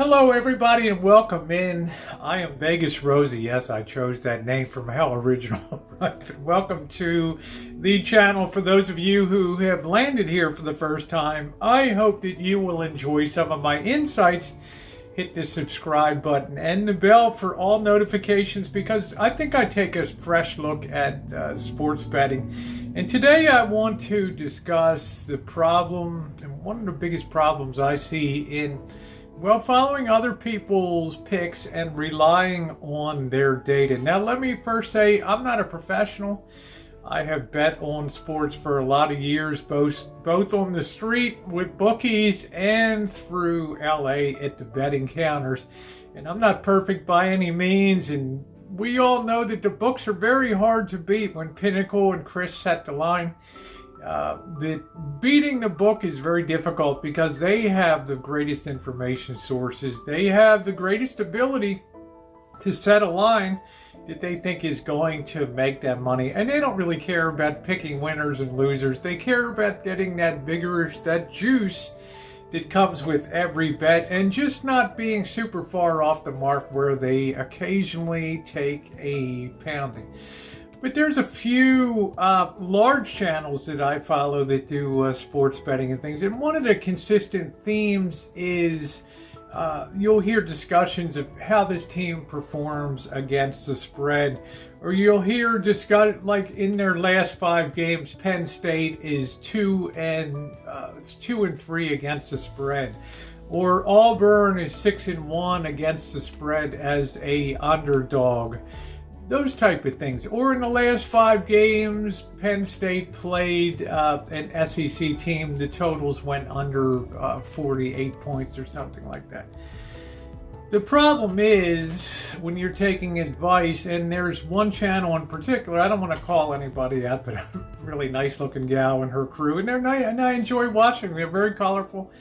Hello everybody and welcome in. I am Vegas Rosie. Yes, I chose that name from how original. Welcome to the channel. For those of you who have landed here for the first time, I hope that you will enjoy some of my insights. Hit the subscribe button and the bell for all notifications, because I think I take a fresh look at sports betting. And today I want to discuss the problem, and one of the biggest problems I see in following other people's picks and relying on their data. Now, let me first say I'm not a professional. I have bet on sports for a lot of years, both on the street with bookies and through LA at the betting counters. And I'm not perfect by any means, and we all know that the books are very hard to beat. When Pinnacle and Chris set the line, beating the book is very difficult because they have the greatest information sources. They have the greatest ability to set a line that they think is going to make them money. And they don't really care about picking winners and losers. They care about getting that vigorous, that juice that comes with every bet, and just not being super far off the mark where they occasionally take a pounding. But there's a few large channels that I follow that do sports betting and things. And one of the consistent themes is you'll hear discussions of how this team performs against the spread. Or you'll hear like in their last 5 games, Penn State is 2-3 against the spread. Or Auburn is 6-1 against the spread as a underdog. Those type of things. Or in the last 5 games, Penn State played an SEC team. The totals went under 48 points or something like that. The problem is when you're taking advice, and there's one channel in particular, I don't want to call anybody out, but a really nice looking gal and her crew, and they're nice, and I enjoy watching them. They're very colorful.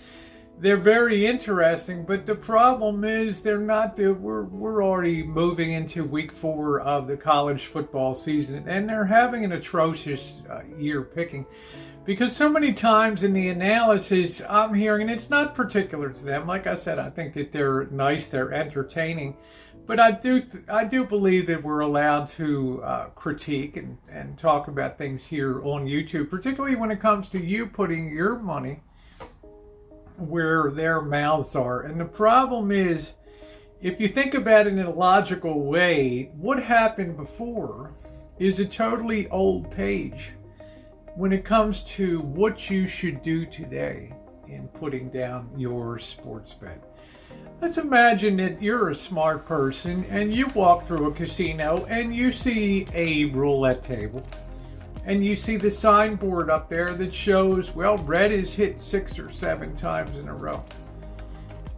They're very interesting, but the problem is we're already moving into week 4 of the college football season, and they're having an atrocious year picking, because so many times in the analysis I'm hearing, and it's not particular to them. Like I said, I think that they're nice, they're entertaining, but I do believe that we're allowed to critique and talk about things here on YouTube, particularly when it comes to you putting your money where their mouths are. And the problem is, if you think about it in a logical way, what happened before is a totally old page when it comes to what you should do today in putting down your sports bet. Let's imagine that you're a smart person and you walk through a casino and you see a roulette table. And you see the signboard up there that shows, red is hit 6 or 7 times in a row.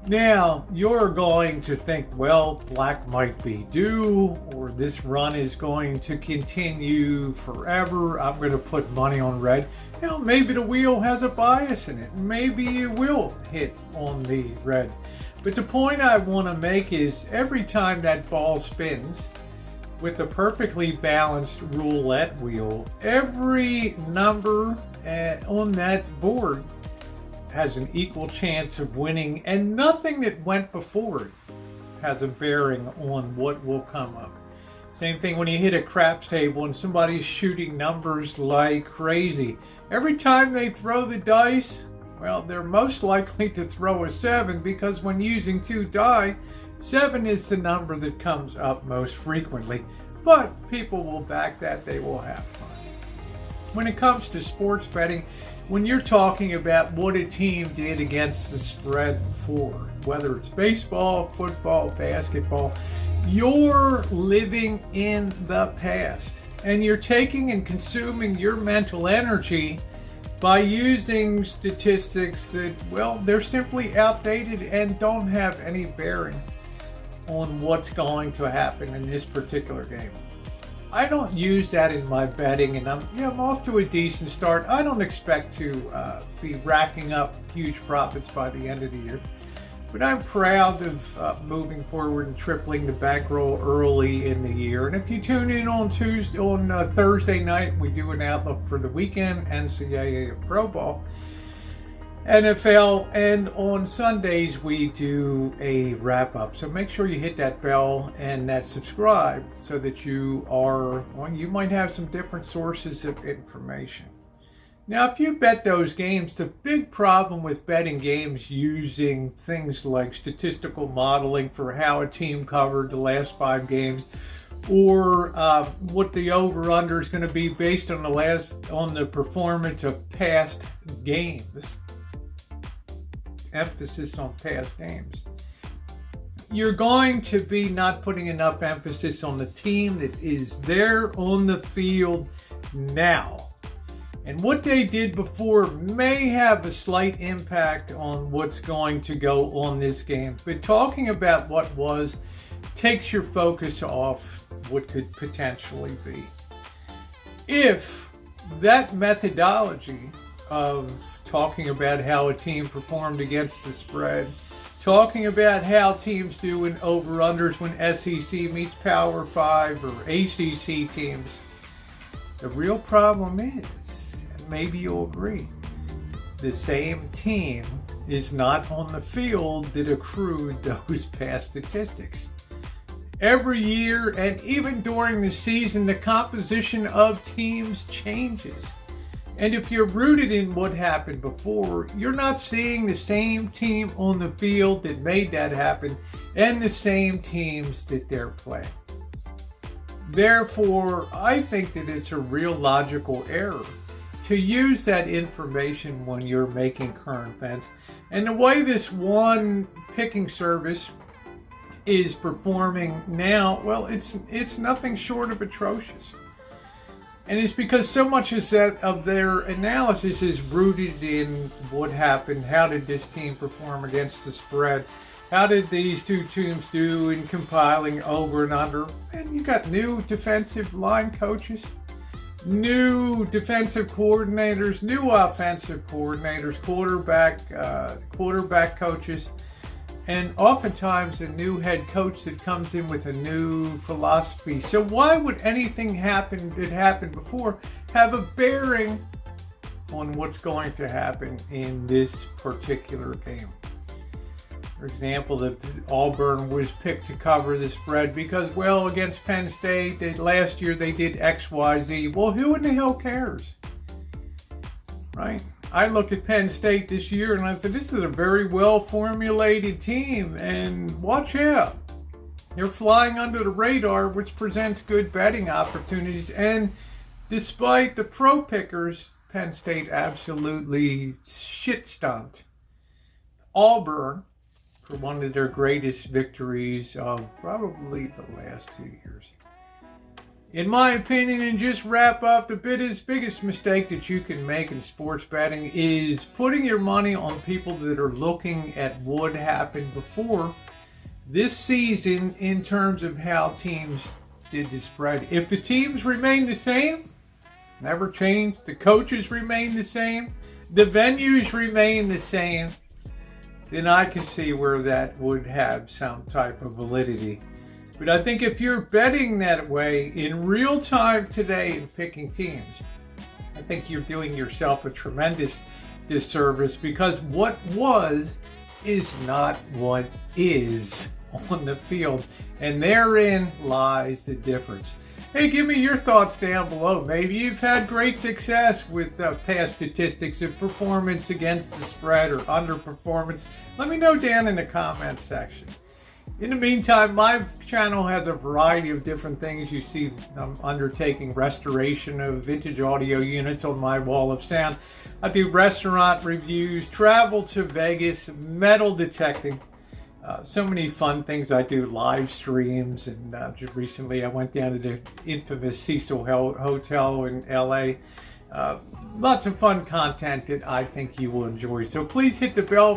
Now, you're going to think, black might be due, or this run is going to continue forever. I'm going to put money on red. Maybe the wheel has a bias in it. Maybe it will hit on the red. But the point I want to make is, every time that ball spins, with a perfectly balanced roulette wheel, every number on that board has an equal chance of winning, and nothing that went before it has a bearing on what will come up. Same thing when you hit a craps table and somebody's shooting numbers like crazy. Every time they throw the dice, they're most likely to throw a 7, because when using 2 die, 7 is the number that comes up most frequently, but people will back that. They will have fun. When it comes to sports betting, when you're talking about what a team did against the spread before, whether it's baseball, football, basketball, you're living in the past, and you're taking and consuming your mental energy by using statistics that, they're simply outdated and don't have any bearing on what's going to happen in this particular game. I don't use that in my betting, and I'm off to a decent start. I don't expect to be racking up huge profits by the end of the year, but I'm proud of moving forward and tripling the bankroll early in the year. And if you tune in on Thursday night, we do an outlook for the weekend NCAA and Pro Bowl. NFL, and on Sundays we do a wrap-up. So make sure you hit that bell and that subscribe so that you might have some different sources of information. Now, if you bet those games, the big problem with betting games using things like statistical modeling for how a team covered the last 5 games, or what the over/under is going to be based on the performance of past games. Emphasis on past games. You're going to be not putting enough emphasis on the team that is there on the field now. And what they did before may have a slight impact on what's going to go on this game. But talking about what was takes your focus off what could potentially be. If that methodology of talking about how a team performed against the spread, talking about how teams do in over-unders when SEC meets Power 5 or ACC teams, the real problem is, and maybe you'll agree, the same team is not on the field that accrued those past statistics. Every year, and even during the season, the composition of teams changes. And if you're rooted in what happened before, you're not seeing the same team on the field that made that happen and the same teams that they're playing. Therefore, I think that it's a real logical error to use that information when you're making current bets. And the way this one picking service is performing now, well, it's nothing short of atrocious. And it's because so much of their analysis is rooted in what happened. How did this team perform against the spread? How did these two teams do in compiling over and under? And you got new defensive line coaches, new defensive coordinators, new offensive coordinators, quarterback coaches, and oftentimes a new head coach that comes in with a new philosophy. So why would anything that happened before have a bearing on what's going to happen in this particular game? For example, that Auburn was picked to cover the spread because, well, against Penn State, last year they did X, Y, Z. Well, who in the hell cares? Right? I look at Penn State this year and I said, this is a very well formulated team, and watch out. They're flying under the radar, which presents good betting opportunities. And despite the pro pickers, Penn State absolutely shit-stomped Auburn for one of their greatest victories of probably the last 2 years. In my opinion, and just wrap up, the biggest mistake that you can make in sports betting is putting your money on people that are looking at what happened before this season in terms of how teams did the spread. If the teams remain the same, never changed, the coaches remain the same, the venues remain the same, then I can see where that would have some type of validity. But I think if you're betting that way in real time today and picking teams, I think you're doing yourself a tremendous disservice, because what was is not what is on the field. And therein lies the difference. Hey, give me your thoughts down below. Maybe you've had great success with past statistics of performance against the spread or underperformance. Let me know down in the comments section. In the meantime, my channel has a variety of different things. You see, I'm undertaking restoration of vintage audio units on my wall of sound. I do restaurant reviews, travel to Vegas, metal detecting. So many fun things. I do live streams, and just recently I went down to the infamous Cecil Hotel in LA. Lots of fun content that I think you will enjoy. So please hit the bell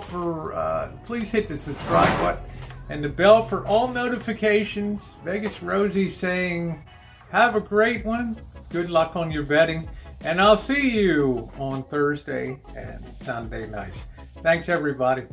please hit the subscribe button and the bell for all notifications. Vegas Rosie saying, have a great one. Good luck on your betting. And I'll see you on Thursday and Sunday nights. Thanks, everybody.